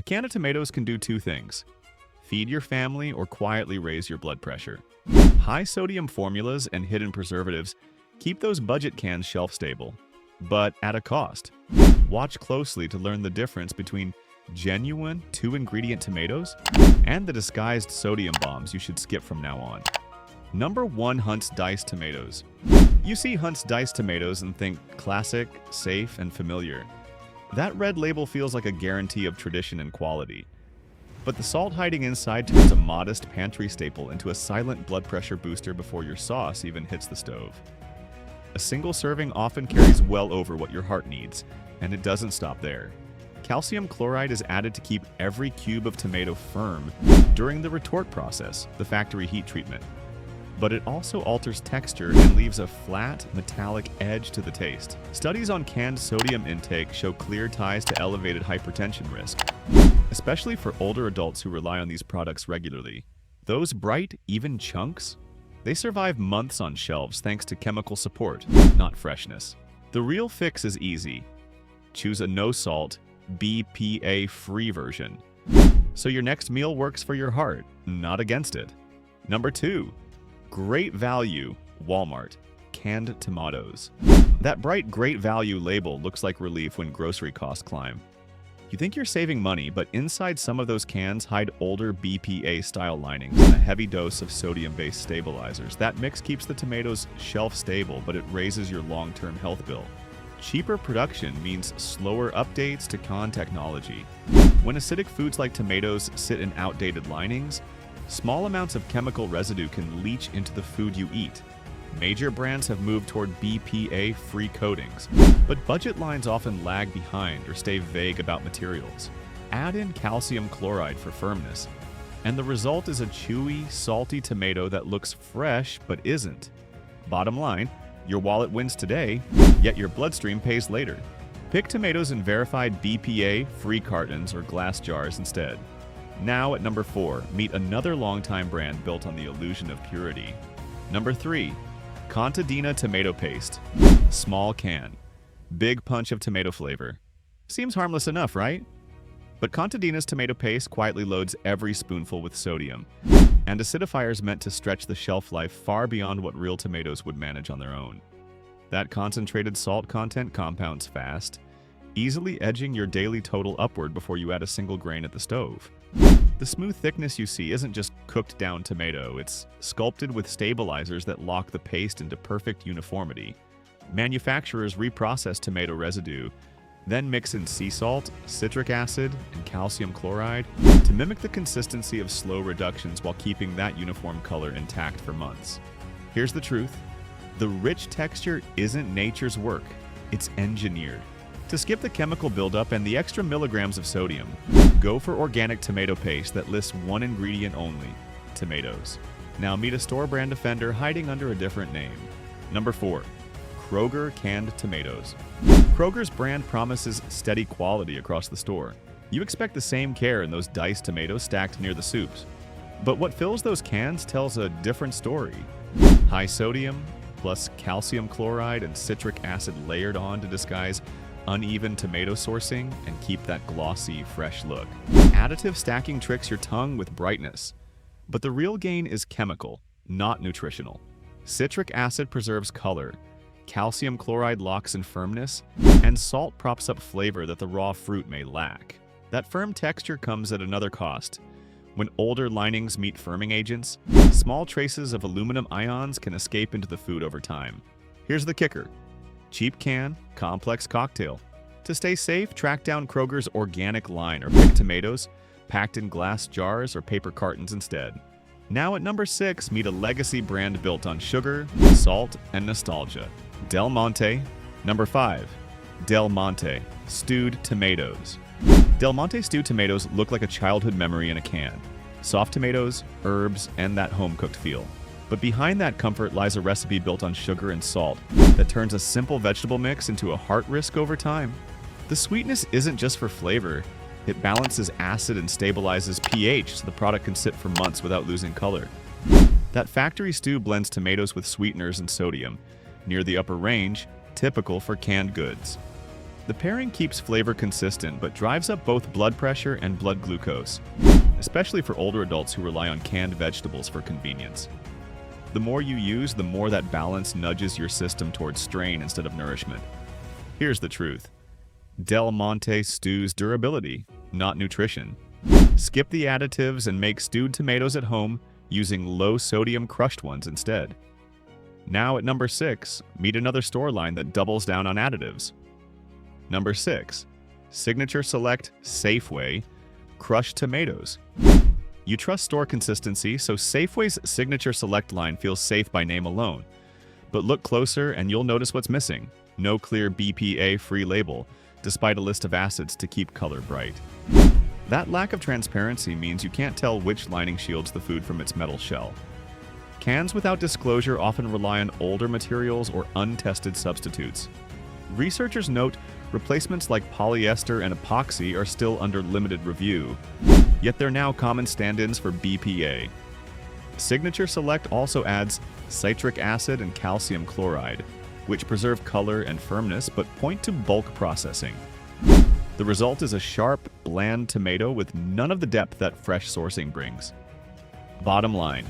can of tomatoes can do two things: feed your family or quietly raise your blood pressure. High sodium formulas and hidden preservatives keep those budget cans shelf stable, but at a cost. Watch closely to learn the difference between genuine 2-ingredient tomatoes and the disguised sodium bombs you should skip from now on. Number 1. Hunt's Diced Tomatoes. You see Hunt's Diced Tomatoes and think classic, safe, and familiar. That red label feels like a guarantee of tradition and quality. But the salt hiding inside turns a modest pantry staple into a silent blood pressure booster before your sauce even hits the stove. A single serving often carries well over what your heart needs, and it doesn't stop there. Calcium chloride is added to keep every cube of tomato firm during the retort process, the factory heat treatment. But it also alters texture and leaves a flat, metallic edge to the taste. Studies on canned sodium intake show clear ties to elevated hypertension risk, especially for older adults who rely on these products regularly. Those bright, even chunks? They survive months on shelves thanks to chemical support, not freshness. The real fix is easy. Choose a no-salt, BPA-free version, so your next meal works for your heart, not against it. Number 2. Great Value, Walmart, canned tomatoes. That bright Great Value label looks like relief when grocery costs climb. You think you're saving money, but inside some of those cans hide older BPA-style linings and a heavy dose of sodium-based stabilizers. That mix keeps the tomatoes shelf-stable, but it raises your long-term health bill. Cheaper production means slower updates to technology. When acidic foods like tomatoes sit in outdated linings, small amounts of chemical residue can leach into the food you eat. Major brands have moved toward BPA-free coatings, but budget lines often lag behind or stay vague about materials. Add in calcium chloride for firmness, and the result is a chewy, salty tomato that looks fresh but isn't. Bottom line, your wallet wins today, yet your bloodstream pays later. Pick tomatoes in verified BPA-free cartons or glass jars instead. Now at number 4, meet another longtime brand built on the illusion of purity. Number 3. Contadina tomato paste. Small can. Big punch of tomato flavor. Seems harmless enough, right? But Contadina's tomato paste quietly loads every spoonful with sodium, and acidifiers meant to stretch the shelf life far beyond what real tomatoes would manage on their own. That concentrated salt content compounds fast, easily edging your daily total upward before you add a single grain at the stove. The smooth thickness you see isn't just cooked down tomato, it's sculpted with stabilizers that lock the paste into perfect uniformity. Manufacturers reprocess tomato residue, then mix in sea salt, citric acid, and calcium chloride to mimic the consistency of slow reductions while keeping that uniform color intact for months. Here's the truth: the rich texture isn't nature's work, it's engineered. To skip the chemical buildup and the extra milligrams of sodium, go for organic tomato paste that lists one ingredient only: tomatoes. Now meet a store brand offender hiding under a different name. Number 4. Kroger canned tomatoes. Kroger's brand promises steady quality across the store. You expect the same care in those diced tomatoes stacked near the soups. But what fills those cans tells a different story. High sodium, plus calcium chloride and citric acid layered on to disguise uneven tomato sourcing and keep that glossy, fresh look. Additive stacking tricks your tongue with brightness. But the real gain is chemical, not nutritional. Citric acid preserves color, calcium chloride locks in firmness, and salt props up flavor that the raw fruit may lack. That firm texture comes at another cost. When older linings meet firming agents, small traces of aluminum ions can escape into the food over time. Here's the kicker: cheap can, complex cocktail. To stay safe, track down Kroger's organic line or pick tomatoes packed in glass jars or paper cartons instead. Now at number 6, meet a legacy brand built on sugar, salt, and nostalgia: Del Monte. Number 5. Del Monte stewed tomatoes. Del Monte stewed tomatoes look like a childhood memory in a can. Soft tomatoes, herbs, and that home-cooked feel. But behind that comfort lies a recipe built on sugar and salt that turns a simple vegetable mix into a heart risk over time. The sweetness isn't just for flavor. It balances acid and stabilizes pH so the product can sit for months without losing color. That factory stew blends tomatoes with sweeteners and sodium, near the upper range, typical for canned goods. The pairing keeps flavor consistent but drives up both blood pressure and blood glucose, especially for older adults who rely on canned vegetables for convenience. The more you use, the more that balance nudges your system towards strain instead of nourishment. Here's the truth. Del Monte stews durability, not nutrition. Skip the additives and make stewed tomatoes at home using low-sodium crushed ones instead. Now at number 6, meet another store line that doubles down on additives. Number 6, Signature Select Safeway Crushed Tomatoes. You trust store consistency, so Safeway's Signature Select line feels safe by name alone. But look closer and you'll notice what's missing. No clear BPA-free label, despite a list of acids to keep color bright. That lack of transparency means you can't tell which lining shields the food from its metal shell. Cans without disclosure often rely on older materials or untested substitutes. Researchers note replacements like polyester and epoxy are still under limited review, yet they're now common stand-ins for BPA. Signature Select also adds citric acid and calcium chloride, which preserve color and firmness but point to bulk processing. The result is a sharp, bland tomato with none of the depth that fresh sourcing brings. Bottom line,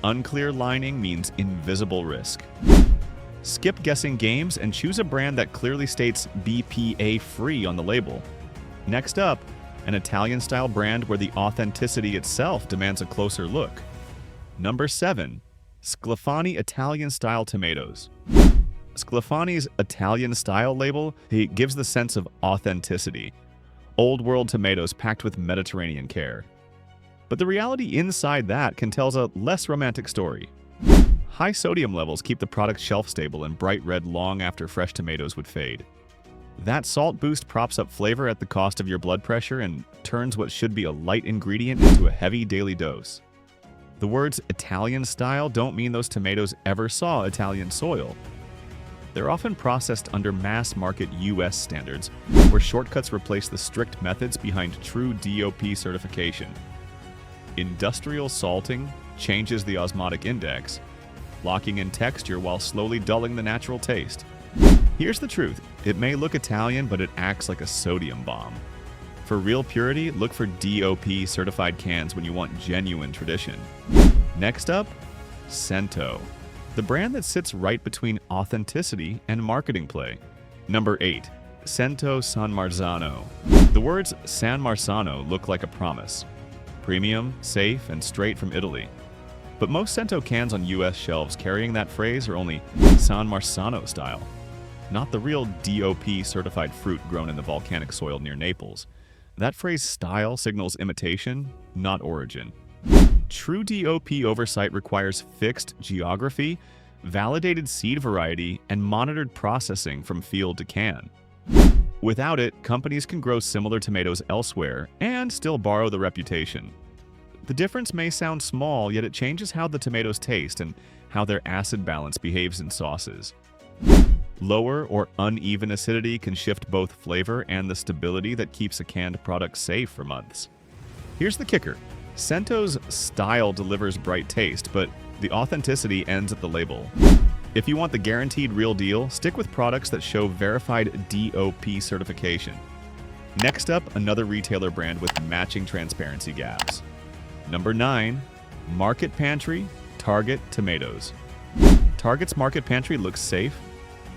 unclear lining means invisible risk. Skip guessing games and choose a brand that clearly states BPA-free on the label. Next up, an Italian-style brand where the authenticity itself demands a closer look. Number 7, Sclafani Italian-style tomatoes. Sclafani's Italian-style label gives the sense of authenticity. Old-world tomatoes packed with Mediterranean care. But the reality inside that can tell a less romantic story. High sodium levels keep the product shelf-stable and bright red long after fresh tomatoes would fade. That salt boost props up flavor at the cost of your blood pressure and turns what should be a light ingredient into a heavy daily dose. The words Italian style don't mean those tomatoes ever saw Italian soil. They're often processed under mass-market US standards, where shortcuts replace the strict methods behind true DOP certification. Industrial salting changes the osmotic index, locking in texture while slowly dulling the natural taste. Here's the truth. It may look Italian, but it acts like a sodium bomb. For real purity, look for DOP certified cans when you want genuine tradition. Next up, Cento, the brand that sits right between authenticity and marketing play. Number 8, Cento San Marzano. The words San Marzano look like a promise. Premium, safe, and straight from Italy. But most Cento cans on US shelves carrying that phrase are only San Marzano style, not the real DOP certified fruit grown in the volcanic soil near Naples. That phrase style signals imitation, not origin. True DOP oversight requires fixed geography, validated seed variety, and monitored processing from field to can. Without it, companies can grow similar tomatoes elsewhere and still borrow the reputation. The difference may sound small, yet it changes how the tomatoes taste and how their acid balance behaves in sauces. Lower or uneven acidity can shift both flavor and the stability that keeps a canned product safe for months. Here's the kicker. Cento's style delivers bright taste, but the authenticity ends at the label. If you want the guaranteed real deal, stick with products that show verified DOP certification. Next up, another retailer brand with matching transparency gaps. Number 9, Market Pantry Target Tomatoes. Target's Market Pantry looks safe,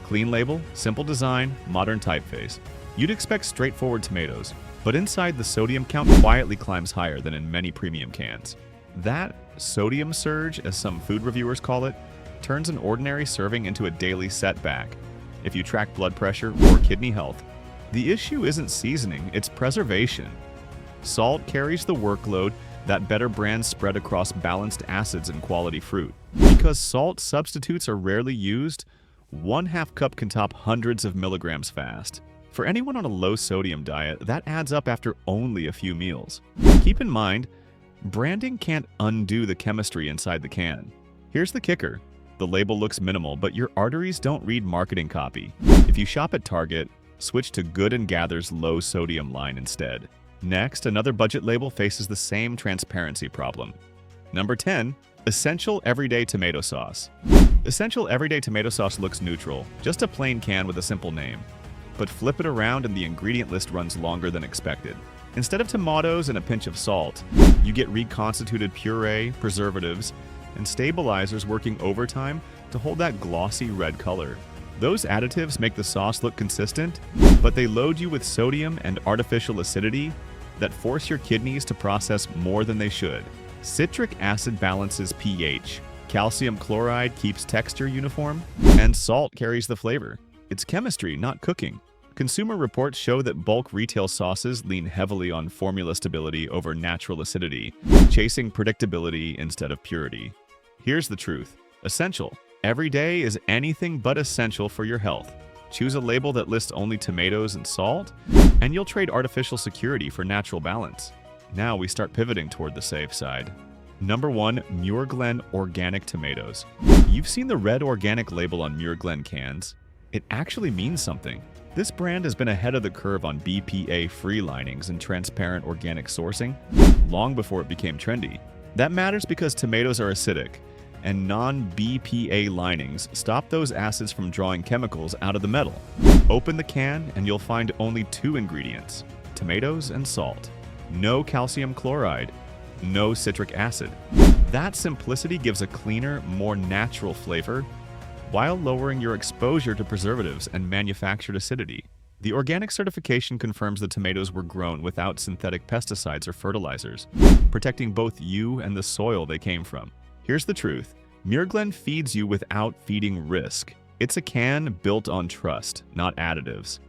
clean label, simple design, modern typeface. You'd expect straightforward tomatoes, but inside the sodium count quietly climbs higher than in many premium cans. That sodium surge, as some food reviewers call it, turns an ordinary serving into a daily setback if you track blood pressure or kidney health. The issue isn't seasoning, it's preservation. Salt carries the workload that better brands spread across balanced acids and quality fruit. Because salt substitutes are rarely used, 1/2 cup can top hundreds of milligrams fast. For anyone on a low-sodium diet, that adds up after only a few meals. Keep in mind, branding can't undo the chemistry inside the can. Here's the kicker. The label looks minimal, but your arteries don't read marketing copy. If you shop at Target, switch to Good & Gather's low-sodium line instead. Next, another budget label faces the same transparency problem. Number 10, Essential Everyday Tomato Sauce. Essential Everyday Tomato Sauce looks neutral, just a plain can with a simple name. But flip it around and the ingredient list runs longer than expected. Instead of tomatoes and a pinch of salt, you get reconstituted puree, preservatives, and stabilizers working overtime to hold that glossy red color. Those additives make the sauce look consistent, but they load you with sodium and artificial acidity that force your kidneys to process more than they should. Citric acid balances pH, calcium chloride keeps texture uniform, and salt carries the flavor. It's chemistry, not cooking. Consumer reports show that bulk retail sauces lean heavily on formula stability over natural acidity, chasing predictability instead of purity. Here's the truth. Essential. Every day is anything but essential for your health. Choose a label that lists only tomatoes and salt, and you'll trade artificial security for natural balance. Now we start pivoting toward the safe side. Number 1. Muir Organic Tomatoes. You've seen the red organic label on Muir cans. It actually means something. This brand has been ahead of the curve on BPA-free linings and transparent organic sourcing long before it became trendy. That matters because tomatoes are acidic, and non-BPA linings stop those acids from drawing chemicals out of the metal. Open the can and you'll find only 2 ingredients: tomatoes and salt. No calcium chloride, no citric acid. That simplicity gives a cleaner, more natural flavor while lowering your exposure to preservatives and manufactured acidity. The organic certification confirms the tomatoes were grown without synthetic pesticides or fertilizers, protecting both you and the soil they came from. Here's the truth. Muir feeds you without feeding risk. It's a can built on trust, not additives.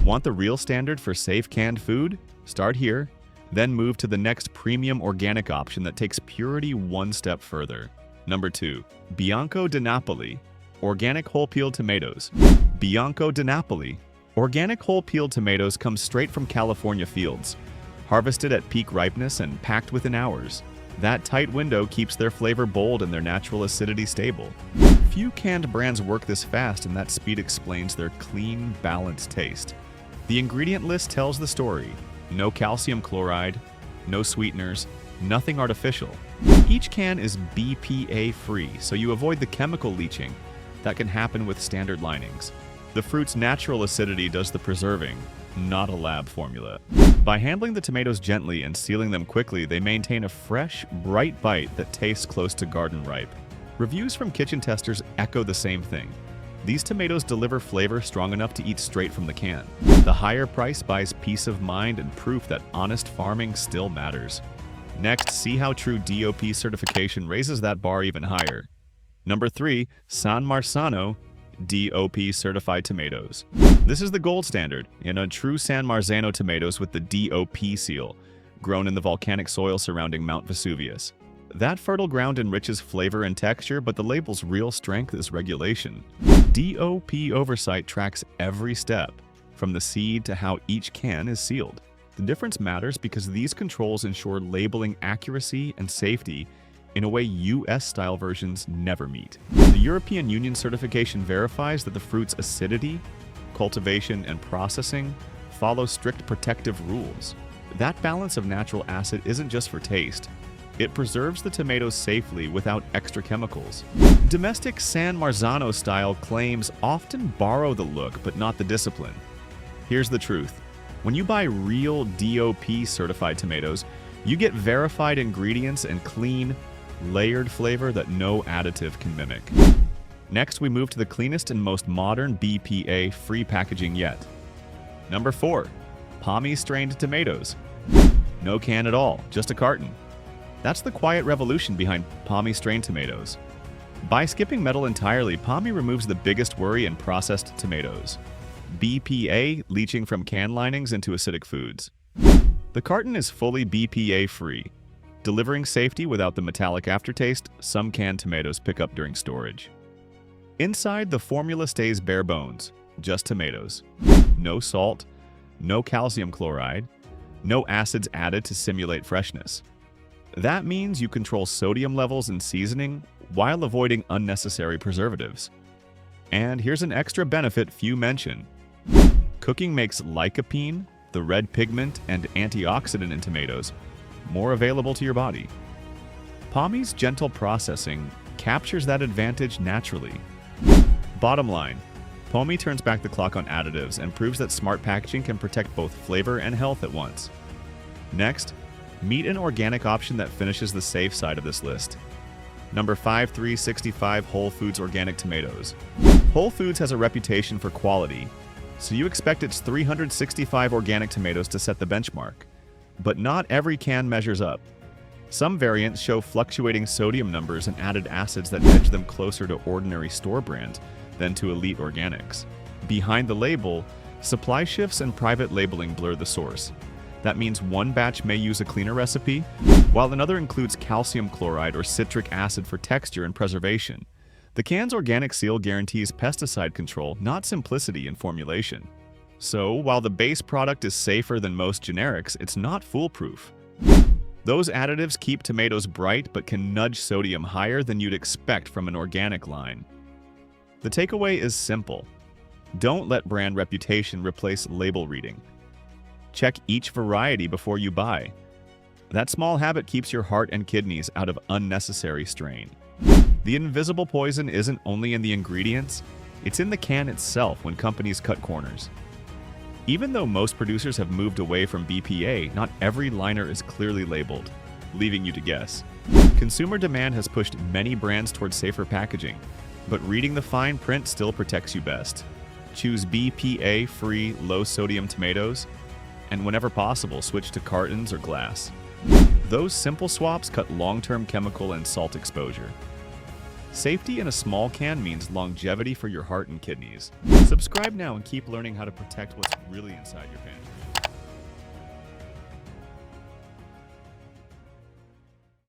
Want the real standard for safe canned food? Start here, then move to the next premium organic option that takes purity one step further. Number 2. Bianco Denapoli. Organic whole-peeled tomatoes. Bianco Denapoli. Organic whole-peeled tomatoes come straight from California fields, harvested at peak ripeness and packed within hours. That tight window keeps their flavor bold and their natural acidity stable. Few canned brands work this fast, and that speed explains their clean, balanced taste. The ingredient list tells the story. No calcium chloride, no sweeteners, nothing artificial. Each can is BPA-free, so you avoid the chemical leaching that can happen with standard linings. The fruit's natural acidity does the preserving, not a lab formula. By handling the tomatoes gently and sealing them quickly, they maintain a fresh, bright bite that tastes close to garden ripe. Reviews from kitchen testers echo the same thing. These tomatoes deliver flavor strong enough to eat straight from the can. The higher price buys peace of mind and proof that honest farming still matters. Next, see how true DOP certification raises that bar even higher. Number 3. San Marzano DOP certified tomatoes. This is the gold standard in a true San Marzano tomatoes with the DOP seal, grown in the volcanic soil surrounding Mount Vesuvius. That fertile ground enriches flavor and texture, but the label's real strength is regulation. DOP oversight tracks every step, from the seed to how each can is sealed. The difference matters because these controls ensure labeling accuracy and safety in a way US-style versions never meet. The European Union certification verifies that the fruit's acidity, cultivation, and processing follow strict protective rules. That balance of natural acid isn't just for taste. It preserves the tomatoes safely without extra chemicals. Domestic San Marzano style claims often borrow the look but not the discipline. Here's the truth. When you buy real DOP certified tomatoes, you get verified ingredients and clean, layered flavor that no additive can mimic. Next, we move to the cleanest and most modern BPA-free packaging yet. Number 4. Pomi strained tomatoes. No can at all, just a carton. That's the quiet revolution behind Pomi strained tomatoes. By skipping metal entirely, Pomi removes the biggest worry in processed tomatoes: BPA leaching from can linings into acidic foods. The carton is fully BPA-free, delivering safety without the metallic aftertaste some canned tomatoes pick up during storage. Inside, the formula stays bare bones, just tomatoes. No salt, no calcium chloride, no acids added to simulate freshness. That means you control sodium levels in seasoning while avoiding unnecessary preservatives. And here's an extra benefit few mention. Cooking makes lycopene, the red pigment and antioxidant in tomatoes, more available to your body. Pomi's gentle processing captures that advantage naturally. Bottom line, Pomi turns back the clock on additives and proves that smart packaging can protect both flavor and health at once. Next, meet an organic option that finishes the safe side of this list. Number 5365 Whole Foods Organic Tomatoes. Whole Foods has a reputation for quality, so you expect its 365 organic tomatoes to set the benchmark. But not every can measures up. Some variants show fluctuating sodium numbers and added acids that edge them closer to ordinary store brand than to elite organics. Behind the label, supply shifts and private labeling blur the source. That means one batch may use a cleaner recipe, while another includes calcium chloride or citric acid for texture and preservation. The can's organic seal guarantees pesticide control, not simplicity in formulation. So, while the base product is safer than most generics, it's not foolproof. Those additives keep tomatoes bright but can nudge sodium higher than you'd expect from an organic line. The takeaway is simple. Don't let brand reputation replace label reading. Check each variety before you buy. That small habit keeps your heart and kidneys out of unnecessary strain. The invisible poison isn't only in the ingredients, it's in the can itself when companies cut corners. Even though most producers have moved away from BPA, not every liner is clearly labeled, leaving you to guess. Consumer demand has pushed many brands towards safer packaging, but reading the fine print still protects you best. Choose BPA-free, low-sodium tomatoes, and whenever possible, switch to cartons or glass. Those simple swaps cut long-term chemical and salt exposure. Safety in a small can means longevity for your heart and kidneys. Subscribe now and keep learning how to protect what's really inside your pantry.